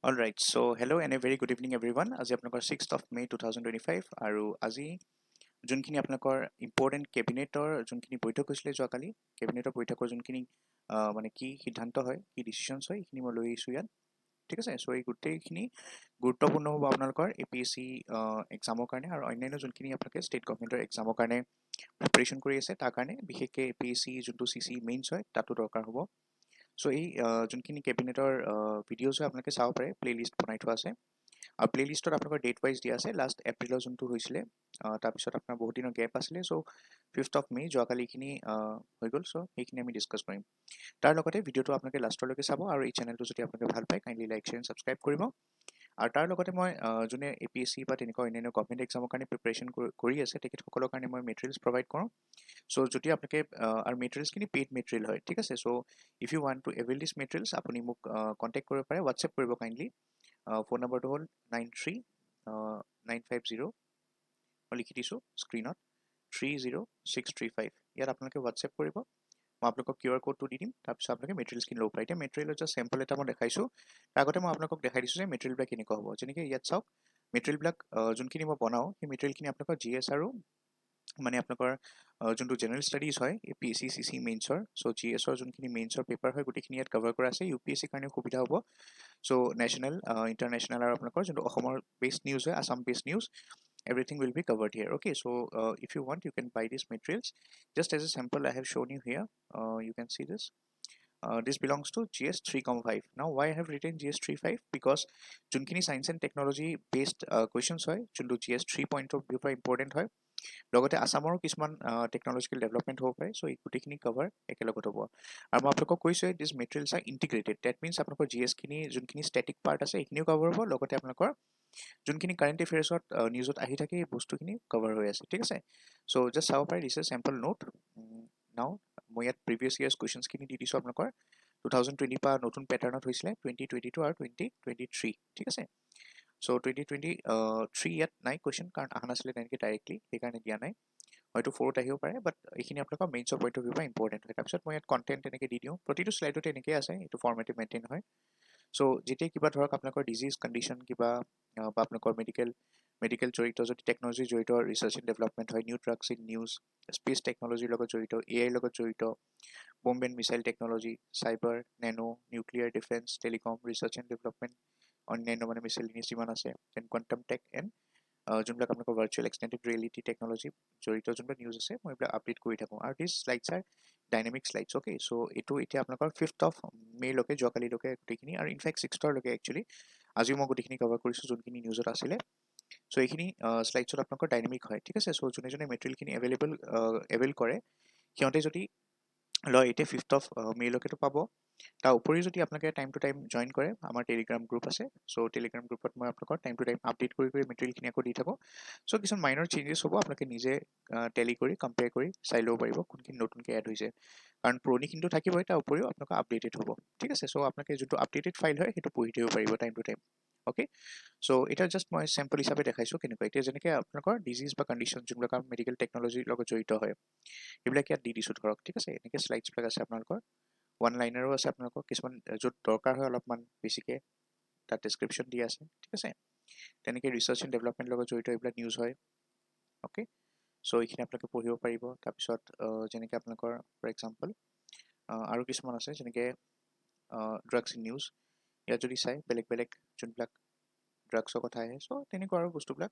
All right, so hello and a very good evening everyone. আজি আপোনালোকৰ 6th of May 2025 আৰু আজি যোনখিনি আপোনালোকৰ ইম্পৰ্টেণ্ট কেবিনেটৰ যোনখিনি বৈঠক হৈছিলে যোৱাকালি কেবিনেটৰ বৈঠকৰ যোনখিনি মানে কি সিদ্ধান্ত হয় কি ডিচিশ্যনছ হয় এইখিনি মই লৈ আহিছোঁ ইয়াত ঠিক আছে চ' এই গোটেইখিনি গুৰুত্বপূৰ্ণ হ'ব আপোনালোকৰ APSC এক্সামৰ কাৰণে আৰু অন্যান্য যোনখিনি আপোনালোকে ষ্টেট গভৰ্ণমেণ্টৰ এক্সামৰ কাৰণে প্ৰিপেৰেশ্যন কৰি আছে তাৰ কাৰণে বিশেষকৈ APSC যোনটো CC মেইনছ হয় তাতো দৰকাৰ হ'ব চ' এই যোনখিনি কেবিনেটৰ ভিডিঅ'জ হয় আপোনালোকে চাব পাৰে প্লেলিষ্ট বনাই থোৱা আছে আৰু প্লেলিষ্টত আপোনালোকৰ ডেট ৱাইজ দিয়া আছে লাষ্ট এপ্ৰিলৰ যোনটো হৈছিলে তাৰপিছত আপোনাৰ বহুত দিনৰ গেপ আছিলে চ' 5th of May যোৱাকালিখিনি হৈ গ'ল চ' সেইখিনি আমি ডিছকাছ কৰিম তাৰ লগতে ভিডিঅ'টো আপোনালোকে লাষ্টলৈকে চাব আৰু এই চেনেলটো যদি আপোনালোকে ভাল পায় কাইণ্ডলি লাইক শ্বেয়াৰ ছাবস্ক্ৰাইব কৰিব আৰু তাৰ লগতে মই যোনে APSC বা তেনেকুৱা অন্যান্য গভৰ্ণমেণ্ট এক্সামৰ কাৰণে প্ৰিপেৰেশ্যন কৰি আছে তেখেতসকলৰ কাৰণে মই মেটেৰিয়েলছ প্ৰভাইড কৰোঁ চ' যদি আপোনালোকে আৰু মেটেৰিয়েলছখিনি পেইড মেটেৰিয়েল হয় ঠিক আছে so' if you want to avail this materials আপুনি মোক কণ্টেক্ট কৰিব পাৰে হোৱাটছএপ কৰিব কাইণ্ডলি ফোন নম্বৰটো হ'ল 93 950 মই লিখি দিছোঁ স্ক্ৰীনত 30635 ইয়াত আপোনালোকে হোৱাটছএপ কৰিব মই আপোনালোকক QR কোডটো দি দিম তাৰপিছত আপোনালোকে মেটেৰিয়েলছখিনি ল'ব পাৰে এতিয়া মেটেৰিয়েলৰ জাষ্ট চেম্পল এটা মই দেখাইছোঁ তাৰ আগতে মই আপোনালোকক দেখাই দিছোঁ যে মেটেৰিয়েলবিলাক কেনেকুৱা হ'ব যেনেকৈ ইয়াত চাওক মেটেৰিয়েলবিলাক যোনখিনি মই বনাওঁ সেই মেটেৰিয়েলখিনি আপোনালোকৰ GS আৰু মানে আপোনালোকৰ যোনটো জেনেৰেল ষ্টাডিজ হয় APSC CC মেইনছৰ চ' GSৰ যোনখিনি মেইনছৰ পেপাৰ হয় গোটেইখিনি ইয়াত কভাৰ কৰা আছে UPSC কাৰণে সুবিধা হ'ব চ' নেশ্যনেল ইণ্টাৰনেশ্যনেল আৰু আপোনালোকৰ যোনটো অসমৰ বেষ্ট নিউজ হয় Assam best news everything will be covered here okay so if you want you can buy these materials just as a sample I have shown you here you can see this this belongs to GS 3.5 now why I have written GS 3.5 because যোনখিনি science and technology based questions হয় যোনটো GS 3 point of view পৰা important হয় লগতে আসামৰো কিছুমান technological development হ'ব পাৰে চ' এই গোটেইখিনি কভাৰ একেলগত হ'ব আৰু মই আপোনালোকক কৈছোঁ this materials are integrated that means আপোনালোকৰ GSখিনি যোনখিনি ষ্টেটিক পাৰ্ট আছে সেইখিনিও কভাৰ হ'ব লগতে আপোনালোকৰ যোনখিনি কাৰেণ্ট এফেয়াৰ্ছত নিউজত আহি থাকে এই বস্তুখিনি কভাৰ হৈ আছে ঠিক আছে চ' জাষ্ট চাব পাৰে দিছ এ চেম্পল নোট নাও মই ইয়াত প্ৰিভিয়াছ ইয়াৰ্ছ কুৱেশ্যনছখিনি দি দিছোঁ আপোনালোকৰ 2020 পৰা নতুন পেটাৰ্ণত হৈছিলে 2022 আৰু 2023 ঠিক আছে চ' 2023 ইয়াত নাই কুৱেশ্যন কাৰণ অহা নাছিলে তেনেকৈ ডাইৰেক্টলি সেইকাৰণে দিয়া নাই হয়তো 4ত আহিব পাৰে বাট এইখিনি আপোনালোকৰ মেইনছৰ পইণ্ট অফ ভিউ পৰা ইম্পৰ্টেণ্ট হয় তাৰপিছত মই ইয়াত কণ্টেণ্ট তেনেকৈ দি দিওঁ প্ৰতিটো শ্লাইডতে এনেকৈ আছে এইটো ফৰ্মেটে মেইনটেইন হয় চ' যেতিয়া কিবা ধৰক আপোনালোকৰ ডিজিজ কণ্ডিশ্যন কিবা বা আপোনালোকৰ মেডিকেল জড়িত যদি টেকনলজি জড়িত ৰিচাৰ্চ এণ্ড ডেভেলপমেণ্ট হয় new drugs in news space টেকনলজিৰ লগত জড়িত AI লগত জড়িত bomb and missile technology cyber nano nuclear defence telecom research and development অন্যান্য মানে মিছেলিনিয়াছ যিমান আছে দেন কোৱাণ্টাম টেক এণ্ড যোনবিলাক আপোনালোকৰ ভাৰ্চুৱেল এক্সটেণ্ডেড ৰিয়েলিটি টেকনলজি জড়িত যোনবিলাক নিউজ আছে মই এইবিলাক আপডেট কৰি থাকোঁ আৰু this slides are dynamic slides okay so' এইটো এতিয়া আপোনালোকৰ 5th of Mayলৈকে যোৱাকালিলৈকে গোটেইখিনি আৰু ইনফেক্ট 6thলৈকে একচুৱেলি আজিও মই গোটেইখিনি কভাৰ কৰিছোঁ যোনখিনি নিউজত আছিলে চ' এইখিনি শ্লাইডছত আপোনালোকৰ ডাইনামিক হয় ঠিক আছে চ' যোনে যোনে মেটেৰিয়েলখিনি এভেইল কৰে সিহঁতে যদি লয় এতিয়া 5th of Mayলৈকেতো পাব তাৰ উপৰিও যদি আপোনালোকে টাইম টু টাইম জইন কৰে আমাৰ টেলিগ্ৰাম গ্ৰুপ আছে চ' টেলিগ্ৰাম গ্ৰুপত মই আপোনালোকৰ টাইম টু টাইম আপডেট কৰি মেটেৰিয়েলখিনি আকৌ দি থাকোঁ চ' কিছুমান মাইনৰ চেঞ্জেছ হ'ব আপোনালোকে নিজে টেলি কৰি কম্পেয়াৰ কৰি চাই ল'ব পাৰিব কোনখিনি নতুনকৈ এড হৈছে কাৰণ পুৰণিখিনিতো থাকিবই তাৰ উপৰিও আপোনালোকৰ আপডেটেড হ'ব ঠিক আছে চ' আপোনালোকে যোনটো আপডেটেড ফাইল হয় সেইটো পঢ়ি থাকিব পাৰিব time to time okay so' এতিয়া জাষ্ট মই চেম্পল হিচাপে দেখাইছোঁ কেনেকুৱা এতিয়া যেনেকৈ আপোনালোকৰ ডিজিজ বা কণ্ডিশ্যন যোনবিলাক মেডিকেল টেকনলজিৰ লগত জড়িত হয় এইবিলাক ইয়াত দি দিছোঁ ধৰক ঠিক আছে এনেকৈ শ্লাইডছবিলাক আছে আপোনালোকৰ ওৱান লাইনাৰো আছে আপোনালোকৰ কিছুমান য'ত দৰকাৰ হয় অলপমান বেছিকৈ তাত ডেছক্ৰিপশ্যন দিয়া আছে ঠিক আছে তেনেকৈ ৰিচাৰ্চ এণ্ড ডেভেলপমেণ্টৰ লগত জড়িত এইবিলাক নিউজ হয় অ'কে চ' এইখিনি আপোনালোকে পঢ়িব পাৰিব তাৰপিছত যেনেকৈ আপোনালোকৰ ফৰ এক্সাম্পল আৰু কিছুমান আছে যেনেকৈ ড্ৰাগছ ইন নিউজ ইয়াত যদি চাই বেলেগ বেলেগ যোনবিলাক ড্ৰাগছৰ কথা আহে চ' তেনেকুৱা আৰু বস্তুবিলাক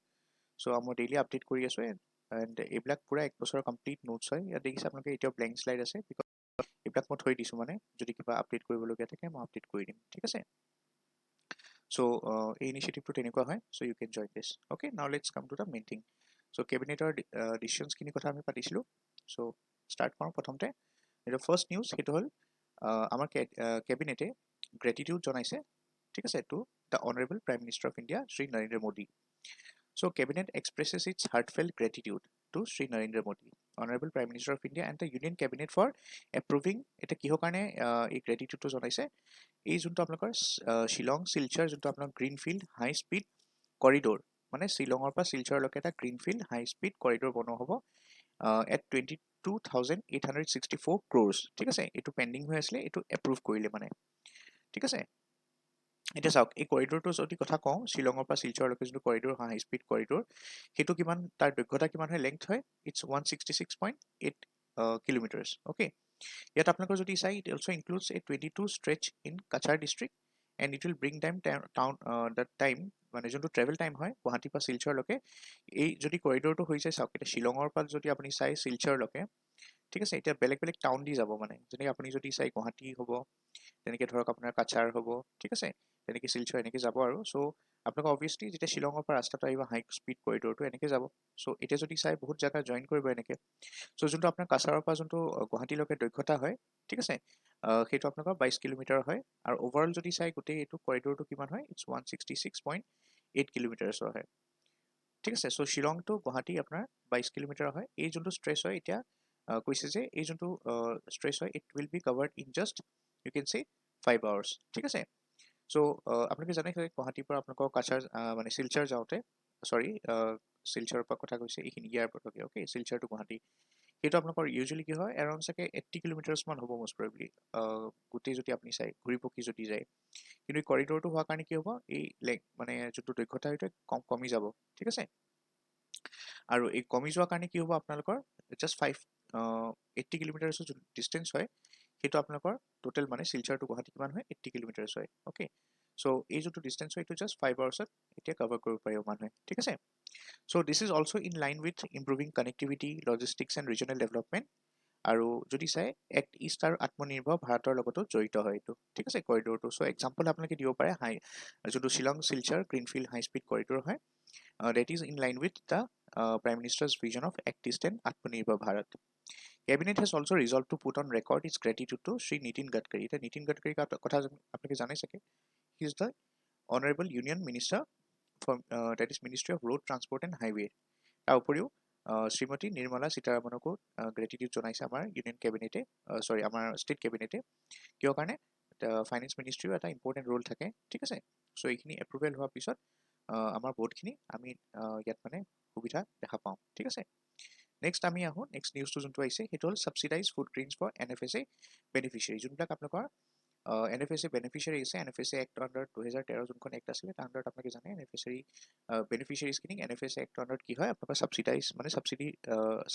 চ' মই ডেইলি আপডেট কৰি আছোঁ এণ্ড এইবিলাক পূৰা এক বছৰৰ কমপ্লিট নোটছ হয় ইয়াত দেখিছে আপোনালোকে এতিয়াও ব্লেংক শ্লাইড আছে বিকজ এইবিলাক মই থৈ দিছোঁ মানে যদি কিবা আপডেট কৰিবলগীয়া থাকে মই আপডেট কৰি দিম ঠিক আছে চ' এই ইনিচিয়েটিভটো তেনেকুৱা হয় so' you can join this okay now let's come to the main thing so' কেবিনেটৰ ডিচিশ্যনছখিনিৰ কথা আমি পাতিছিলোঁ চ' ষ্টাৰ্ট কৰোঁ প্ৰথমতে এইটো ফাৰ্ষ্ট নিউজ সেইটো হ'ল আমাৰ কেবিনেটে গ্ৰেটিটিউড জনাইছে ঠিক আছে to the honourable prime minister of India Shri Narendra Modi so' cabinet expresses its heartfelt gratitude to Shri Narendra Modi honourable prime minister of India and the union cabinet for approving এতিয়া কিহৰ কাৰণে এই গ্ৰেটিটিউডটো জনাইছে এই যোনটো আপোনালোকৰ শ্বিলং শিলচৰ যোনটো আপোনাৰ গ্ৰীণফিল্ড হাই স্পীড কৰিডৰ মানে শ্বিলঙৰ পৰা শিলচৰলৈকে এটা গ্ৰীণফিল্ড হাই স্পীড কৰিডৰ বনোৱা হ'ব এট 22,864 crores ঠিক আছে এইটো পেণ্ডিং হৈ আছিলে এইটো এপ্ৰুভ কৰিলে মানে ঠিক আছে এতিয়া চাওক এই কৰিডৰটো যদি কথা কওঁ শ্বিলঙৰ পৰা শিলচৰলৈকে যোনটো কৰিডৰ হয় হাই স্পীড কৰিডৰ সেইটো কিমান তাৰ দৈৰ্ঘ্যতা কিমান হয় লেংথ হয় ইটছ 166.8 কিলোমিটাৰ্ছ অ'কে ইয়াত আপোনালোকৰ যদি চাই it also' includes a 22 stretch in Cachar district and it will bring down the time মানে যোনটো ট্ৰেভেল টাইম হয় গুৱাহাটীৰ পৰা শিলচৰলৈকে এই যদি কৰিডৰটো হৈ যায় চাওক এতিয়া শ্বিলঙৰ পৰা যদি আপুনি চাই শিলচৰলৈকে ঠিক আছে এতিয়া বেলেগ বেলেগ টাউন দি যাব মানে যেনেকৈ আপুনি যদি চাই গুৱাহাটী হ'ব তেনেকৈ ধৰক আপোনাৰ কাছাৰ হ'ব ঠিক আছে তেনেকৈ শিলচৰ এনেকৈ যাব আৰু চ' আপোনালোকে অবভিয়াছলি যেতিয়া শ্বিলঙৰ পৰা ৰাস্তাটো আহিব হাই স্পীড কৰিডৰটো এনেকৈ যাব চ' এতিয়া যদি চাই বহুত জেগা জইন কৰিব এনেকৈ চ' যোনটো আপোনাৰ কাছাৰৰ পৰা যোনটো গুৱাহাটীলৈকে দৈৰ্ঘ্যতা হয় ঠিক আছে সেইটো আপোনালোকৰ 22 কিলোমিটাৰ হয় আৰু অভাৰঅল যদি চাই গোটেই এইটো কৰিডৰটো কিমান হয় ইটছ 166.8 কিলোমিটাৰ্ছৰ হয় ঠিক আছে চ' শ্বিলং টু গুৱাহাটী আপোনাৰ 22 কিলোমিটাৰ হয় এই যোনটো ষ্ট্ৰেচ হয় এতিয়া কৈছে যে এই যোনটো ষ্ট্ৰেচ হয় it will be covered in just you can say 5 hours ঠিক আছে চ' আপোনালোকে জানে গুৱাহাটীৰ পৰা আপোনালোকৰ কাছাৰ মানে শিলচৰ যাওঁতে চৰি শিলচৰৰ পৰা কথা কৈছে এইখিনি এয়াৰপৰ্টলৈকে অ'কে শিলচৰ টু গুৱাহাটী সেইটো আপোনালোকৰ ইউজুৱেলি কি হয় এৰাউণ্ড চাগে 80 কিলোমিটাৰ্ছমান হ'ব মষ্ট প্ৰবেবলি গোটেই যদি আপুনি চাই ঘূৰি পকি যদি যায় কিন্তু এই কৰিডৰটো হোৱাৰ কাৰণে কি হ'ব এই মানে যোনটো দৈৰ্ঘ্যতা সেইটো কমি যাব ঠিক আছে আৰু এই কমি যোৱাৰ কাৰণে কি হ'ব আপোনালোকৰ জাষ্ট 80 কিলোমিটাৰ্ছৰ যোনটো ডিষ্টেঞ্চ হয় সেইটো আপোনালোকৰ টোটেল মানে শিলচৰ টু গুৱাহাটী কিমান হয় 80 কিলোমিটাৰ্ছ হয় অ'কে চ' এই যোনটো ডিষ্টেঞ্চ হয় এইটো জাষ্ট 5 আৱাৰ্ছত এতিয়া কভাৰ কৰিব পাৰিব মানুহে ঠিক আছে so' this is also' in line with improving connectivity logistics and regional development আৰু যদি চাই এক্ট ইষ্ট আৰু আত্মনিৰ্ভৰ ভাৰতৰ লগতো জড়িত হয় এইটো ঠিক আছে কৰিডৰটো চ' এক্সাম্পল আপোনালোকে দিব পাৰে যোনটো শ্বিলং শিলচৰ গ্ৰীণফিল্ড হাই স্পীড কৰিডৰ হয় that is in line with the Prime Minister's vision of Act East and Atmanirbhar Bharat. Cabinet has also resolved to put on record its gratitude to Sri Nitin Gadkari. The Nitin Gadkari কথা আপনাকে জানাই থাকে. He is the Honorable Union Minister for that is Ministry of Road Transport and Highway. তাৰ উপৰিও শ্ৰীমতী Nirmala সীতাৰামনকো gratitude জনাইছে আমাৰ union কেবিনেটে চৰি আমাৰ ষ্টেট কেবিনেটে কিয় কাৰণে ফাইনেন্স মিনিষ্ট্ৰীও এটা ইম্পৰ্টেণ্ট ৰোল থাকে ঠিক আছে চ' এইখিনি এপ্ৰুভেল হোৱাৰ পিছত আমাৰ বহুতখিনি আমি ইয়াত মানে সুবিধা দেখা পাওঁ ঠিক আছে নেক্সট আমি আহোঁ নেক্সট নিউজটো যোনটো আহিছে সেইটো হ'ল subsidised food grains for NFSA beneficiary যোনবিলাক আপোনালোকৰ NFSA বেনিফিচিয়াৰী আছে NFSA এক্ট আণ্ডাৰ 2013 যোনখন এক্ট আছিলে তাৰ আণ্ডাৰত আপোনালোকে জানে বেনিফিচিয়াৰীজখিনিক NFSA এক্টৰ আণ্ডাৰত কি হয় আপোনালোকৰ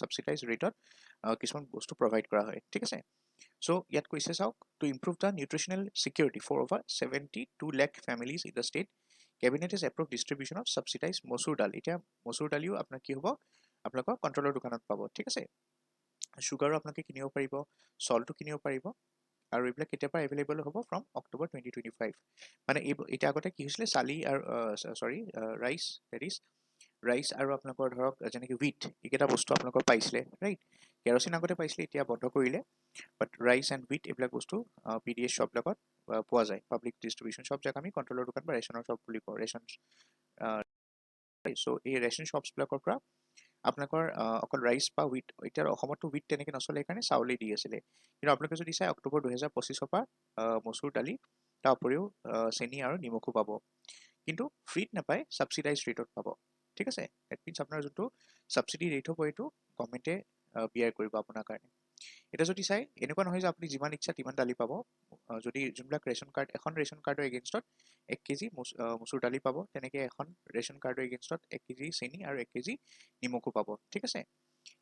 ছাবচিডাইজ ৰেটত কিছুমান বস্তু প্ৰভাইড কৰা হয় ঠিক আছে চ' ইয়াত কৈছে চাওক to improve the nutritional security for over 72 lakh families in the state cabinet is approve distribution of subsidised masoor dal এতিয়া মচুৰ দালিও আপোনাৰ কি হ'ব আপোনালোকৰ কণ্ট্ৰলৰ দোকানত পাব ঠিক আছে চুগাৰো আপোনালোকে কিনিব পাৰিব চল্টো কিনিব পাৰিব আৰু এইবিলাক কেতিয়াৰ পৰা এভেইলেবল হ'ব ফ্ৰম অক্টোবৰ 2025 মানে এতিয়া আগতে কি হৈছিলে চালি আৰু ৰাইচ আৰু আপোনালোকৰ ধৰক যেনেকৈ হুইট এইকেইটা বস্তু আপোনালোকৰ পাইছিলে ৰাইট কেৰচিন আগতে পাইছিলে এতিয়া বন্ধ কৰিলে বাট ৰাইচ এণ্ড হুইট এইবিলাক বস্তু PDS শ্বপবিলাকত পোৱা যায় পাব্লিক ডিষ্ট্ৰিবিউশ্যন শ্বপ যাক আমি কণ্ট্ৰলৰ দোকান বা ৰেচনৰ শ্বপ বুলি কওঁ ৰেচন চ' এই ৰেচন শ্বপছবিলাকৰ পৰা আপোনালোকৰ অকল ৰাইচ বা হুইট এতিয়া অসমতো হুইট তেনেকৈ নচলে সেইকাৰণে চাউলেই দি আছিলে কিন্তু আপোনালোকে যদি চাই অক্টোবৰ 2025 পৰা মচুৰ দালি তাৰ উপৰিও চেনি আৰু নিমখো পাব কিন্তু ফ্ৰীত নাপায় ছাবচিডাইজ ৰেটত পাব ঠিক আছে ডেট মিনছ আপোনাৰ যোনটো ছাবচিডি ৰেট হ'ব এইটো গভৰ্ণমেণ্টে বিয়াৰ কৰিব আপোনাৰ কাৰণে এতিয়া যদি চাই এনেকুৱা নহয় যে আপুনি যিমান ইচ্ছা তিমান দালি পাব যদি যোনবিলাক ৰেচন কাৰ্ড এখন ৰেচন কাৰ্ডৰ এগেইনষ্টত 1 কেজি মচুৰ দালি পাব তেনেকৈ এখন ৰেচন কাৰ্ডৰ এগেইনষ্টত 1 কেজি চেনি আৰু 1 কেজি নিমখো পাব ঠিক আছে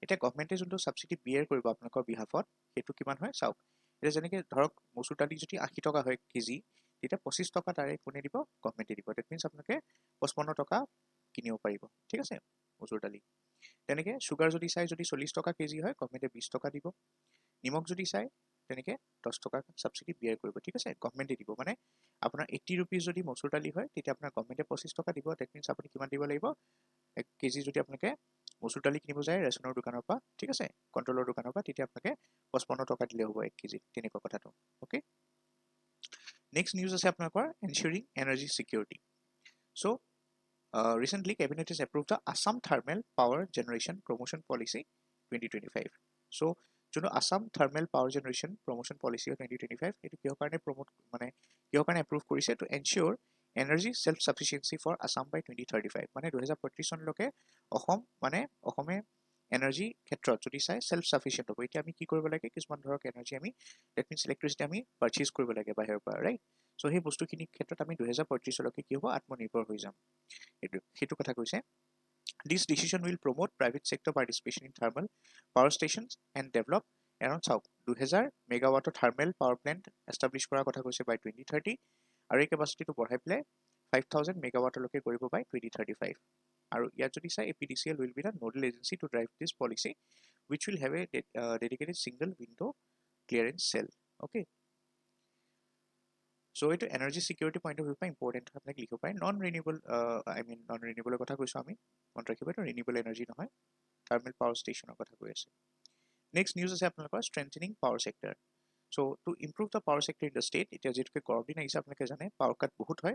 এতিয়া গভৰ্ণমেণ্টে যোনটো ছাবচিডি বিয়াৰ কৰিব আপোনালোকৰ বিহাফত সেইটো কিমান হয় চাওক এতিয়া যেনেকৈ ধৰক মচুৰ দালি যদি 80 টকা হয় কেজি তেতিয়া 25 টকা তাৰে কোনে দিব গভৰ্ণমেণ্টে দিব ডেট মিনছ আপোনালোকে 55 টকা কিনিব পাৰিব ঠিক আছে মচুৰ দালি তেনেকৈ চুগাৰ যদি চাই যদি 40 টকা কেজি হয় গভৰ্ণমেণ্টে 20 টকা দিব নিমখ যদি চাই তেনেকৈ 10 টকা ছাবচিডি বিয়াৰ কৰিব ঠিক আছে গভৰ্ণমেণ্টে দিব মানে আপোনাৰ 80 ৰুপিজ যদি মচুৰ দালি হয় তেতিয়া আপোনাৰ গভৰ্ণমেণ্টে 25 টকা দিব ডেট মিনছ আপুনি কিমান দিব লাগিব 1 কেজি যদি আপোনালোকে মচুৰ দালি কিনিব যায় ৰেচনৰ দোকানৰ পৰা ঠিক আছে কণ্ট্ৰলৰ দোকানৰ পৰা তেতিয়া আপোনালোকে 55 টকা দিলে হ'ব 1 কেজি তেনেকুৱা কথাটো অ'কে নেক্সট নিউজ আছে আপোনালোকৰ ensuring energy security so' recently cabinet has approved the Assam Thermal Power Generation Promotion Policy 2025 so যোনটো Assam thermal power generation promotion policy 2025 এইটো কিহৰ কাৰণে এপ্ৰুভ কৰিছে to ensure energy self sufficiency for Assam by 2035 মানে 2035 চনলৈকে অসমে এনাৰ্জি ক্ষেত্ৰত যদি চাই সেলফ সাফিসিয়েন্ট হ'ব এতিয়া আমি কি কৰিব লাগে কিছুমান ধৰক এনাৰ্জি আমি দ্যাট মিন্স ইলেক্ট্ৰিচিটি আমি পাৰচেজ কৰিব লাগে বাহিৰৰ পৰা ৰাইট সো সেই বস্তুখিনিৰ ক্ষেত্ৰত আমি 2035 লৈকে কি হ'ব আত্মনিৰ্ভৰ হৈ যাম সেইটো কথা কৈছে This decision will promote private sector participation in thermal power stations and develop around 2000 megawatt thermal power plant establish কৰাৰ কথা কৈছে by 2030 আৰু এই কেপাচিটিটো বঢ়াই পেলাই 5000 megawatt লৈকে কৰিব by 2035 আৰু ইয়াত যদি চাই APDCL will be the nodal agency to drive this policy which will have a dedicated single window clearance cell okay so it energy security point of view pa important apnaki likho pare non renewable I mean non renewable kotha koisu ami mon rakhiba to renewable energy nohoy thermal power station or kotha koi ase next news ase apnalokor strengthening power sector so to improve the power sector in the state it is jetke coordinate hisa apnake jane power cut bahut hoy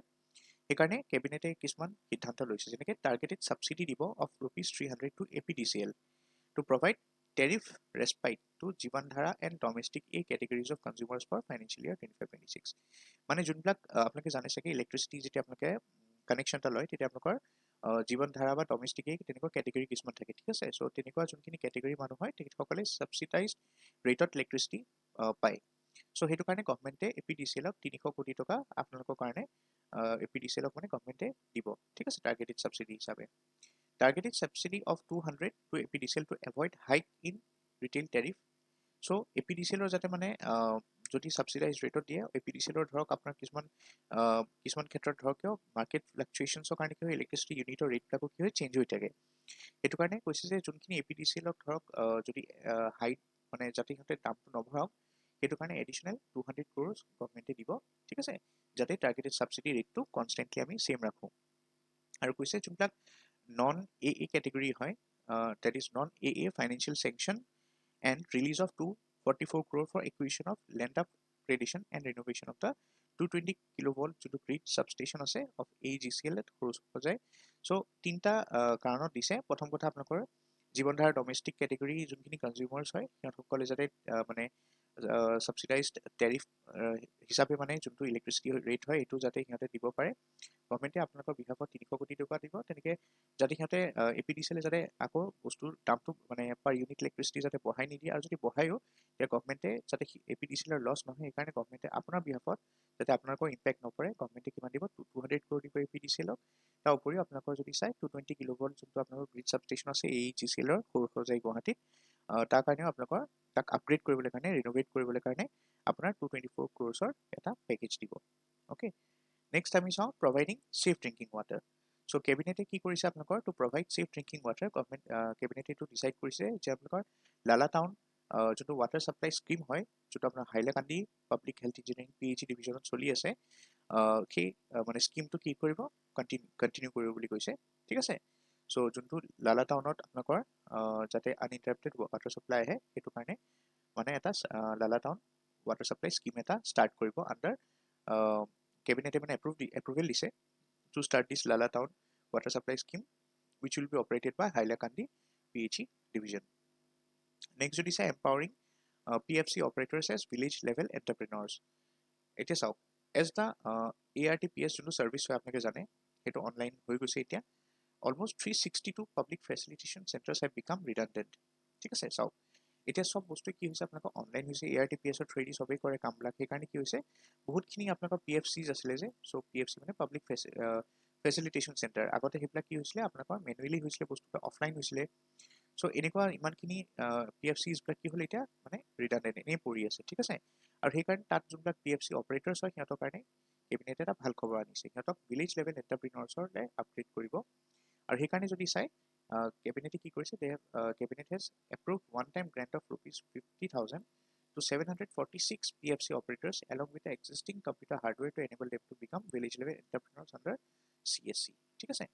ekarne cabinet e kisman siddhanto loise jeneke targeted subsidy dibo of rupees 300 to APDCL to provide tariff respite to Jivandhara and domestic A categories of consumers for financial year 25-26 মানে যোনবিলাক আপোনালোকে জানে চাগে electricity যেতিয়া আপোনালোকে কানেকশ্যনটা লয় তেতিয়া আপোনালোকৰ জীৱনধাৰা বা ডমেষ্টিক তেনেকুৱা কেটেগৰী কিছুমান থাকে ঠিক আছে সো তেনেকুৱা যোনখিনি কেটেগৰী মানুহ হয় তেখেতসকলে সাবসিডাইজড ৰেটত ইলেক্ট্ৰিচিটি পায় সো সেইটো কাৰণে গভৰ্ণমেণ্টে এপিডিচিএলক 300 কোটি টকা আপোনালোকৰ কাৰণে এপিডিচিএলক মানে গভৰ্ণমেণ্টে দিব ঠিক আছে টাৰ্গেটেড সাবসিডি হিচাপে targeted subsidy of 200 to APDCL to avoid hike in retail tariff so APDCL or jate mane jodi subsidized rate diye APDCL or dhorok apnar kisman khetrot dhorok market fluctuations or karone ki electricity unit or rate plako ki hoy change hoi thake etu karone koise je junkhini APDCL ok dhorok jodi high mane jate hote dam to nobharaok etu karone additional 200 crores government e dibo thik ase jate targeted subsidy rate to constantly ami same rakho aru koise junklak non-AA category hoy that is non-AA financial sanction and release of 244 crore for acquisition of land upgradation and renovation of the 220 kilovolt to grid substation ase of AGCL at khorus ho jay so tinta karonot dise prothom kotha apnakor jibondhar domestic category junkhini consumers hoy hiathokole jate mane subsidized tariff hisabe mane juntu electricity rate hoy etu jate hiate dibo pare গভৰ্ণমেণ্টে আপোনালোকৰ বিভাগত 300 কোটি টকা দিব তেনেকে যদি সিহঁতে APDCL যাতে আকৌ বস্তুৰ দামটো মানে পাৰ ইউনিট ইলেক্ট্ৰিচিটি যাতে বঢ়াই নিদিয়ে আৰু যদি বঢ়ায়ো তেতিয়া গভৰ্ণমেণ্টে যাতে এপিডিচিএলৰ লছ নহয় সেইকাৰণে গভৰ্ণমেণ্টে আপোনাৰ বিভাগত যাতে আপোনালোকৰ ইম্পেক্ট নপৰে গভৰ্ণমেণ্টে কিমান দিব 200 ক্ৰ'ৰ দিব এপিডিচিএলক তাৰ উপৰিও আপোনালোকৰ যদি চাই 220 কিলোভোল্ট যোনটো আপোনালোকৰ গ্ৰিড ছাবষ্টেচন আছে AGCLৰ সৰুসজাই গুৱাহাটীত তাৰ কাৰণেও আপোনালোকৰ তাক আপগ্ৰেড কৰিবলৈ কাৰণে ৰিনোভেট কৰিবলৈ কাৰণে আপোনাৰ 224 ক্ৰ'ৰ্ছৰ এটা পেকেজ দিব okay Next time we saw providing safe drinking water. So cabinet ki korise apnalokor to provide safe drinking water government cabinet to decide korise je apnalokor Lala town joto water supply scheme hoy joto apnar Hailakandi public health engineering PH division choli ase ki mane scheme to ki koribo continue koribo boli koise thik ase so joto Lala townot apnalokor jate uninterrupted water supply ahe etu karone mane eta Lala town water supply scheme eta start koribo under cabinet even approval dise to start this Lala town water supply scheme which will be operated by Hailakandi PHE division next jodi say empowering PFC operators as village level entrepreneurs it is how as the ARTPS jono service hoy apnake jane eto online hoi goise etia almost 362 public facilitation centers have become redundant ঠিক আছে চাও এতিয়া সব বস্তু কি হৈছে আপোনাক online হৈছে ARTPS ৰ 3D সবে কৰে কামবিলাক সেইকাৰণে কি হৈছে বহুতখিনি আপোনাক PFCs আছিলে যে সো PFC মানে পাবলিক ফেসিলিটেশন সেন্টার আগতে হেবলা কি হৈছিলে আপোনাক ম্যানুয়ালি হৈছিলে বস্তুটো অফলাইন হৈছিলে সো এনেকুৱা ইমানখিনি PFCs বিলাক কি হল এটা মানে ৰিডান্ডেন্ট এনে পৰি আছে ঠিক আছে আৰু সেইকাৰণে তাত যোনবিলাক PFC অপাৰেটৰ্ছ হয় সিহঁতৰ কাৰণে কেবিনেট এটা ভাল খবৰ আনিছে সিহঁতক ভিলেজ লেভেল এন্টাৰপ্ৰেনিয়ৰ্ছলৈ আপগ্ৰেড কৰিব আৰু সেইকাৰণে যদি চাই cabinet ki korise they have cabinet has approved one time grant of rupees 50,000 to 746 PFC operators along with the existing computer hardware to enable them to become village level entrepreneurs under CSC ঠিক আছে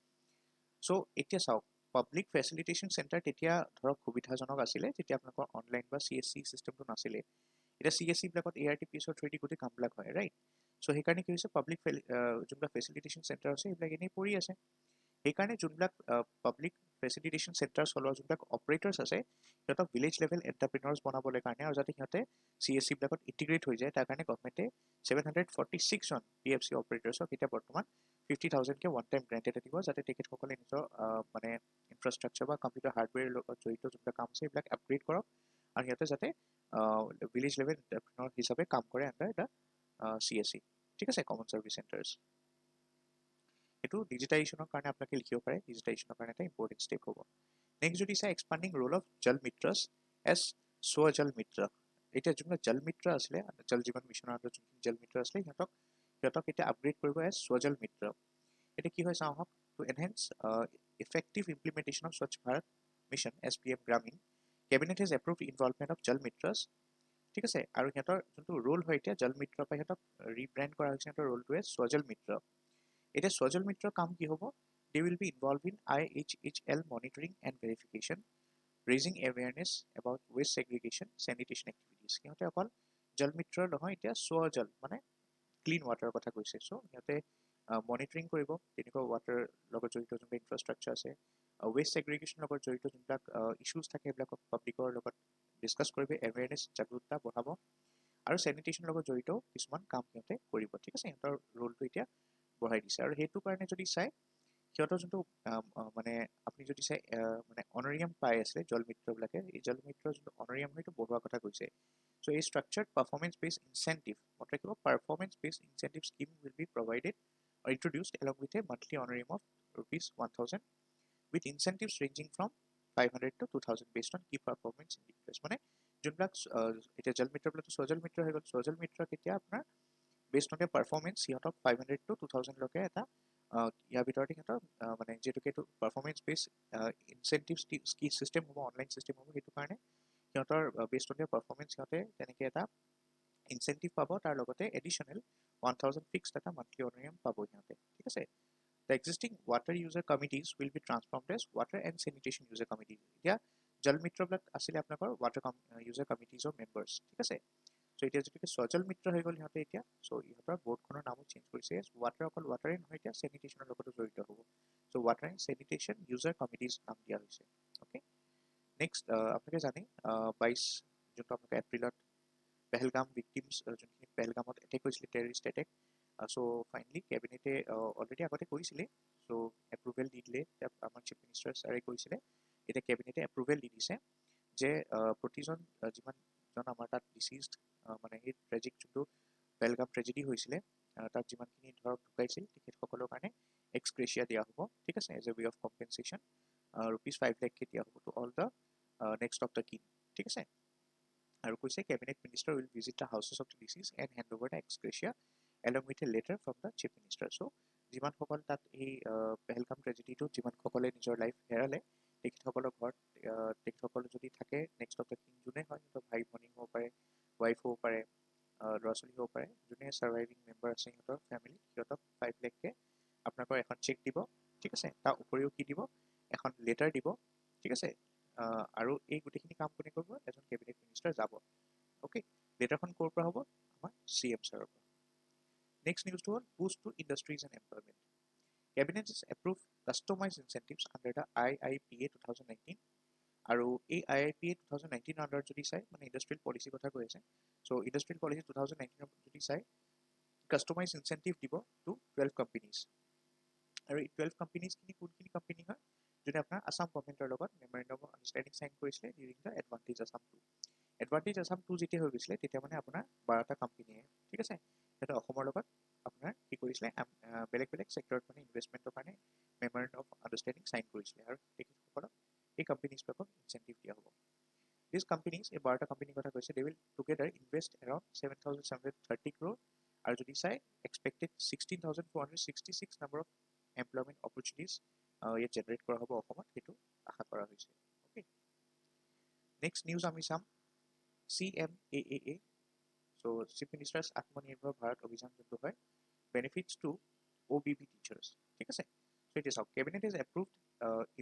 so এতিয়া চাও public facilitation center তেতিয়া ধৰক সুবিধাজনক আছিল যেতিয়া আপোনালোকৰ অনলাইন বা CSC সিস্টেমটো নাছিলে এটা CSC ব্লকত ARTPS ৰ 3D গোটে কামবিলাক হয় ৰাইট so সেইকাৰণে কি হৈছে পাবলিক যোনবিলাক ফেসিলিটেশন সেন্টাৰ আছে এইবিলাক এনেই পৰি আছে সেইকাৰণে যোনবিলাক পাবলিক ফেসিলিটেশন সেন্টাৰ চলোৱা যোনবিলাক অপাৰেটৰ্ছ আছে সিহঁতক ভিলেজ লেভেল এন্টাৰপ্ৰেনিয়ৰ্ছ বনাবলৈ কাৰণে আৰু যাতে সিহঁতে CSC ব্লকত ইন্টিগ্ৰেট হৈ যায় তাৰ কাৰণে গভৰ্ণমেণ্টে 746 জন PFC অপাৰেটৰ্ছক এতিয়া বৰ্তমান 50,000 কে ওয়ান টাইম গ্ৰেণ্ট এটা দিব যাতে তেখেতসকলে নিজৰ মানে ইনফ্ৰাষ্ট্ৰাকচাৰ বা কম্পিউটাৰ হাৰ্ডৱেৰ লগত জড়িত যোনবিলাক কাম আছে এইবিলাক আপগ্ৰেড কৰক আৰু সিহঁতে যাতে ভিলেজ লেভেল এণ্টাৰপ্ৰেনৰ হিচাপে কাম কৰে আণ্ডাৰ এটা CSC ঠিক আছে কমন ছাৰ্ভিচ চেণ্টাৰ্ছ এইটো ডিজিটাইজেশ্যনৰ কাৰণে আপোনালোকে লিখিব পাৰে ডিজিটাইজেশ্যনৰ কাৰণে এটা ইম্পৰ্টেণ্ট ষ্টেপ হ'ব নেক্সট যদি চাই এক্সপাণ্ডিং roll of Jal মিত্ৰছ S Swajal মিত্ৰ এতিয়া যোনবিলাক জল মিত্ৰ আছিলে জল জীৱন মিছনৰ আণ্ডাৰত যোনখিনি জল মিত্ৰ আছিলে সিহঁতক এতিয়া আপগ্ৰেড কৰিব এজ স্বজল মিত্ৰ এতিয়া কি হয় চাওঁ আহক to enhance effective implementation of স্বচ্ছ Bharat mission SPM Grameen cabinet has approved involvement of Jal মিত্ৰছ ঠিক আছে আৰু সিহঁতৰ যোনটো ৰোল হয় এতিয়া জল মিত্ৰৰ পৰা সিহঁতক ৰিব্ৰেণ্ড কৰা হৈছে সিহঁতৰ ৰোলটোৱে স্বজল মিত্ৰ এতিয়া স্বজল মিত্ৰৰ কাম কি হ'ব they will be involve in IHHL monitoring and verification raising awareness about waste segregation sanitation activities সিহঁতে অকল জল মিত্ৰৰ নহয় এতিয়া স্বজল মানে ক্লিন ৱাটাৰৰ কথা কৈছে চ' সিহঁতে মনিটৰিং কৰিব তেনেকুৱা ৱাটাৰ লগত জড়িত যোনবিলাক ইনফ্ৰাষ্ট্ৰাকচাৰ আছে ৱেষ্ট ছেগ্ৰিগেশ্যনৰ লগত জড়িত যোনবিলাক ইছ্যুজ থাকে সেইবিলাকক পাব্লিকৰ লগত ডিছকাছ কৰিব এৱেৰনেছ জাগৰুকতা বঢ়াব আৰু চেনিটেশ্যনৰ লগত জড়িত কিছুমান কাম সিহঁতে কৰিব ঠিক আছে সিহঁতৰ ৰোলটো এতিয়া বঢ়াই দিছে আৰু সেইটো কাৰণে যদি চাই সিহঁতৰ যোনটো মানে আপুনি যদি চাই মানে অনাৰিয়াম পাই আছিলে জল মিত্ৰবিলাকে এই জল মিত্ৰৰ যোনটো অনাৰিয়াম সেইটো বঢ়োৱাৰ কথা কৈছে চ' এই ষ্ট্ৰাকচাৰ্ড পাৰফৰ্মেন্স বেছড ইনচেন্টিভ মতে কিবা performance based incentive scheme will be provided or introduced along with a monthly honorarium of ₹1,000 with incentives ranging from 500 to 2,000 based on key performance indicators মানে যোনবিলাক এতিয়া জল মিত্ৰবিলাকতো স্বজল মিত্ৰ হৈ গ'ল স্বজল মিত্ৰক এতিয়া আপোনাৰ বেছড অন এ পাৰফৰ্মেন্স সিহঁতক 500 to 2,000 লৈকে এটা ইয়াৰ ভিতৰতে সিহঁতৰ মানে যিহেতুকে এইটো পাৰফৰ্মেন্স বেছ ইনচেন্টিভ স্কি চিষ্টেম হ'ব অনলাইন চিষ্টেম হ'ব সেইটো কাৰণে সিহঁতৰ বেছড অন এ পাৰফৰ্মেন্স সিহঁতে তেনেকৈ এটা ইনচেন্টিভ পাব তাৰ লগতে এডিশ্যনেল 1,000 ফিক্সড এটা মান্থলি অনাৰিয়াম পাব সিহঁতে ঠিক আছে The existing water user committees will be transformed as water and sanitation user committees এতিয়া জল মিত্ৰবিলাক আছিলে আপোনালোকৰ water user committeesৰ মেম্বাৰ্ছ ঠিক আছে চ' এতিয়া যিটো স্বজল মিত্ৰ হৈ গ'ল সিহঁতে এতিয়া চ' ইহঁতৰ বৰ্ডখনৰ নামো চেঞ্জ কৰিছে ৱাটাৰ অকল ৱাটাৰে নহয় এতিয়া চেনিটেশ্যনৰ লগতো জড়িত হ'ব so' water and sanitation user committees নাম দিয়া হৈছে অ'কে নেক্সট আপোনালোকে জানে 22 যোনটো আপোনালোকে এপ্ৰিলত পেহেলগাম ভিক্টিমছ যোনখিনি পেহেলগামত এটেক হৈছিলে টেৰৰিষ্ট এটেক চ' ফাইনেলি কেবিনেটে অলৰেডি আগতে কৰিছিলে চ' এপ্ৰুভেল দি দিলে আমাৰ চিফ মিনিষ্টাৰ ছাৰে কৈছিলে এতিয়া কেবিনেটে এপ্ৰুভেল দি দিছে যে প্ৰতিজন যিমানজন আমাৰ তাত ডিচিজড মানে সেই ট্ৰেজিক যোনটো পেহেলগাম ট্ৰেজেডি হৈছিলে তাত যিমানখিনি ধৰক ঢুকাইছিল তেখেতসকলৰ কাৰণে এক্সগ্ৰেচিয়া দিয়া হ'ব ঠিক আছে as a way of compensation ₹5 lakh দিয়া হ'ব to all the next of the kin ঠিক আছে আৰু কৈছে cabinet minister will visit the houses of the deceased and hand over the ex gratia along with a letter from the chief minister so যিমানসকল তাত এই পেহেলগাম ট্ৰেজেডিটোত যিমানসকলে নিজৰ লাইফ হেৰালে তেখেতসকলৰ ঘৰত তেখেতসকল যদি থাকে নেক্সট অফ দ্য কিং যোনে হয় সিহঁতৰ ভাই ভনী হ'ব পাৰে ৱাইফ হ'ব পাৰে ল'ৰা ছোৱালী হ'ব পাৰে যোনে ছাৰ্ভাইভিং মেম্বাৰ আছে সিহঁতৰ ফেমিলি সিহঁতক 5 লাখকে আপোনালোকৰ এখন চেক দিব ঠিক আছে তাৰ উপৰিও কি দিব এখন লেটাৰ দিব ঠিক আছে আৰু এই গোটেইখিনি কাম কোনে কৰিব এজন কেবিনেট মিনিষ্টাৰ যাব অ'কে লেটাৰখন ক'ৰ পৰা হ'ব আমাৰ CM ছাৰৰ পৰা Next news to all, boost to industries and employment. Cabinet has approved customized incentives under the IIPA 2019. আৰু এই IIPA 2019 আণ্ডাৰত যদি চাই মানে ইণ্ডাষ্ট্ৰিয়েল পলিচি কথা কৈ আছে চ' ইণ্ডাষ্ট্ৰিয়েল পলিচি 2019 যদি চাই কাষ্টমাইজ ইনচেণ্টিভ দিব টু 12 কোম্পানীজ আৰু এই 12 কোম্পানীজখিনি কোনখিনি কোম্পানী হয় যোনে আপোনাৰ আছাম গভৰ্ণমেণ্টৰ লগত মেমৰেণ্ডাম অফ আণ্ডাৰষ্টেণ্ডিং চাইন কৰিছিলে during the advantage Assam 2 advantage Assam 2 যেতিয়া হৈ গৈছিলে তেতিয়া মানে আপোনাৰ 12টা কোম্পানীয়ে ঠিক আছে সিহঁতে অসমৰ লগত আপোনাৰ কি কৰিছিলে বেলেগ বেলেগ ছেক্টৰত মানে ইনভেষ্টমেণ্টৰ কাৰণে মেমৰেণ্ডাম অফ আণ্ডাৰষ্টেণ্ডিং চাইন কৰিছিলে আৰু তেখেতসকলক এই কোম্পানীজবিলাকক ইনচেণ্টিভ দিয়া হ'ব These companies এই 12টা কোম্পানীৰ কথা কৈছে they will together invest around 7,730 crore আৰু যদি চাই expected 16,466 number of employment opportunities ইয়াত জেনাৰেট কৰা হ'ব অসমত সেইটো আশা কৰা হৈছে অ'কে নেক্সট নিউজ আমি চাম CMAAA চ' চিফ মিনিষ্টাৰ্ছ আত্মনিৰ্ভৰ ভাৰত অভিযান যোনটো হয় benefits to OBB teachers ঠিক আছে so it is how cabinet has approved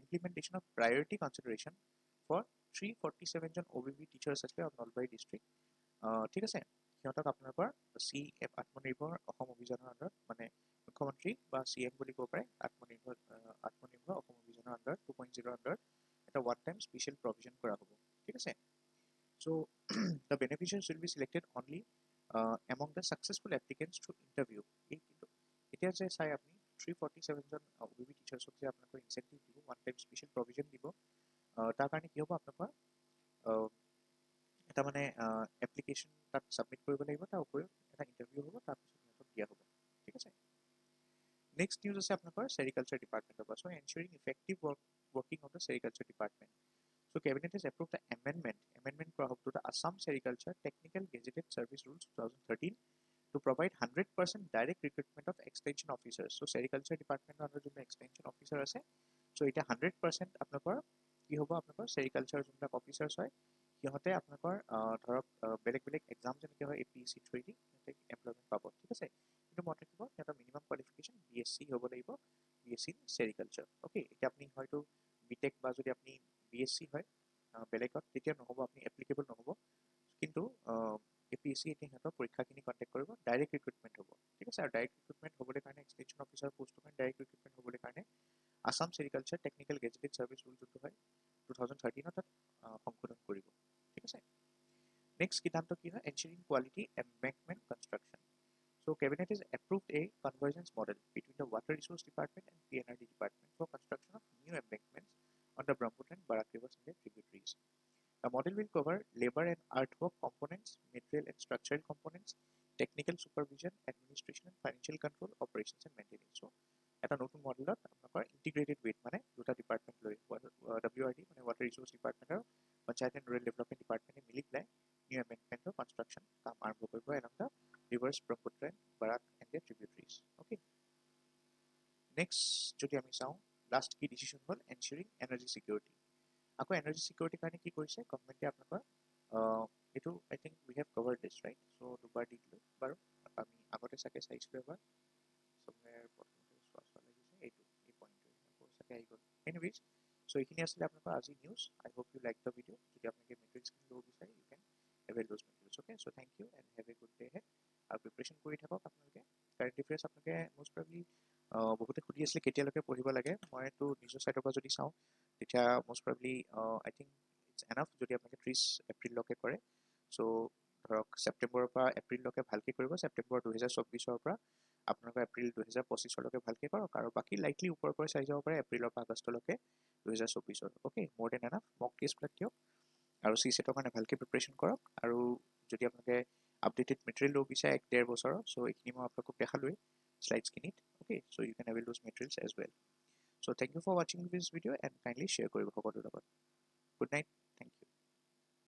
implementation of priority consideration for 347 John OBB teachers আছে of নলবাৰী district ঠিক আছে সিহঁতক আপোনালোকৰ CM আত্মনিৰ্ভৰ অসম অভিযানৰ আণ্ডাৰত মানে মুখ্যমন্ত্ৰী বা CM বুলি ক'ব পাৰে আত্মনিৰ্ভৰ অসম অভিযানৰ আণ্ডাৰত 2.0 আণ্ডাৰত এটা ওৱান টাইম স্পেচিয়েল প্ৰভিজন কৰা হ'ব ঠিক আছে so the beneficiaries will be selected only among the successful applicants to interview এতিয়া যে চাই আপুনি 347 জন OBB টিচাৰ্ছক যে আপোনালোকৰ ইনচেন্টিভ দিব, ওৱান টাইম স্পেচিয়েল প্ৰভিজন দিব, তাৰ কাৰণে কি হ'ব আপোনালোকৰ এটা মানে এপ্লিকেশ্যন তাত ছাবমিট কৰিব লাগিব, তাৰ উপৰিও এটা ইণ্টাৰভিউ হ'ব, তাৰপিছত সিহঁতক দিয়া হ'ব, ঠিক আছে। নেক্সট নিউজ আছে আপোনালোকৰ চেৰিকালচাৰ ডিপাৰ্টমেণ্টৰ পৰা। চ' এনশ্বৰিং effective working of the sericulture department. So cabinet has approved the amendment কৰা হ'ব to the Assam Sericulture Technical Gazetted Service Rules 2013 to provide 100% direct recruitment of extension officers. So sericulture department under যোনটো extension officer আছে, so এতিয়া 100% আপোনালোকৰ কি হ'ব, আপোনালোকৰ sericulture যোনবিলাক officers হয় সিহঁতে আপোনালোকৰ ধৰক বেলেগ বেলেগ এক্সাম যেনেকৈ হয় APSC থ্ৰুদি সিহঁতে এমপ্লয়মেণ্ট পাব, ঠিক আছে। কিন্তু মত ৰাখিব সিহঁতৰ মিনিমাম কোৱালিফিকেশ্যন BSc হ'ব লাগিব, BSc in sericulture, অ'কে। এতিয়া আপুনি হয়তো বিটেক বা যদি আপুনি BSc হয় বেলেগত, তেতিয়া নহ'ব, আপুনি এপ্লিকেবল নহ'ব। কিন্তু APSC এতিয়া সিহঁতৰ পৰীক্ষাখিনি কণ্টেক্ট কৰিব, ডাইৰেক্ট ৰিক্ৰুটমেণ্ট হ'ব, ঠিক আছে। আৰু ডাইৰেক্ট ৰিক্ৰুটমেণ্ট হ'বলৈ কাৰণে এক্সটেনশ্যন অফিচাৰ পষ্টৰ কাৰণে ডাইৰেক্ট ৰিক্ৰুটমেণ্ট হ'বলৈ কাৰণে Assam sericulture technical gazetted service rule যোনটো হয় 2013 তাত সংশোধন কৰিব, ঠিক আছে। নেক্সট সিদ্ধান্ত কি হয়, ensuring quality embankment construction. So cabinet has approved a convergence model between the Water Resource Department and PNRD Department for construction of new embankments on the Brahmaputra and Barak rivers and their tributaries. The model will cover labor and earthwork components, material and structural components, technical supervision, administration and financial control, operations and maintenance. So এটা নতুন মডেলত আপোনালোকৰ integrated weight মানে দুটা department লৈ WRD মানে water resource department আৰু panchayat and rural development ডিপাৰ্টমেণ্টে মিলি পেলাই নিউ এম্বেংকমেণ্টৰ কনষ্ট্ৰাকশ্যন কাম আৰম্ভ কৰিব along the rivers Brahmaputra and Barak and their tributaries, okay. Next যদি আমি চাওঁ, লাষ্ট কি ডিচিশ্যন হ'ল এনশ্বৰিং এনাৰ্জি ছিকিউৰিটি। আকৌ এনাৰ্জি ছিকিউৰিটিৰ কাৰণে কি কৰিছে গভৰ্ণমেণ্টে আপোনালোকৰ এইটো I think we have covered this right. So' দুবাৰ দি দিলোঁ বাৰু, আমি আগতে চাগে চাইছিলোঁ এবাৰ, চমৱেৰ প্ৰথমতে চোৱা লাগিছে, এই পইণ্টটো আকৌ চাগে আহি গ'ল। এনিৱেজ, চ' এইখিনি আছিলে আপোনালোকৰ আজি news. I hope you like the video'. যদি আপোনালোকে মেটেৰিয়েলছ ল'ব বিচাৰে you can avail those materials, okay. So' thank you and have a good day ahead. আৰু প্ৰিপেৰেশ্যন কৰি থাকক আপোনালোকে। কাৰেণ্ট এফেয়াৰ্ছ আপোনালোকে মষ্ট প্ৰবলি বহুতে সুধি আছিলে কেতিয়ালৈকে পঢ়িব লাগে। মইতো নিজৰ ছাইডৰ পৰা যদি চাওঁ তেতিয়া most probably I think it's enough যদি আপোনালোকে 30 এপ্ৰিললৈকে কৰে। চ' ধৰক ছেপ্টেম্বৰৰ পৰা এপ্ৰিললৈকে ভালকৈ কৰিব, ছেপ্টেম্বৰ 2024 পৰা আপোনালোকৰ এপ্ৰিল 2025লৈকে ভালকৈ কৰক, আৰু বাকী লাইকলি ওপৰৰ পৰা চাই যাব পাৰে এপ্ৰিলৰ পৰা আগষ্টলৈকে 2024, অ'কে। মোৰ দেন এনাফ। মক টেষ্টবিলাক দিয়ক আৰু CSETৰ কাৰণে ভালকৈ প্ৰিপেৰেশ্যন কৰক। আৰু যদি আপোনালোকে আপডেটেড মেটেৰিয়েল ল'ব বিচাৰে 1-1.5 বছৰৰ, চ' এইখিনি মই আপোনালোকক দেখালোৱেই স্লাইডছখিনিত, okay. So' you can avail those materials as well. So' thank you for ৱাচিং this video' and kindly share কৰিব সকলোৰ লগত। Good night.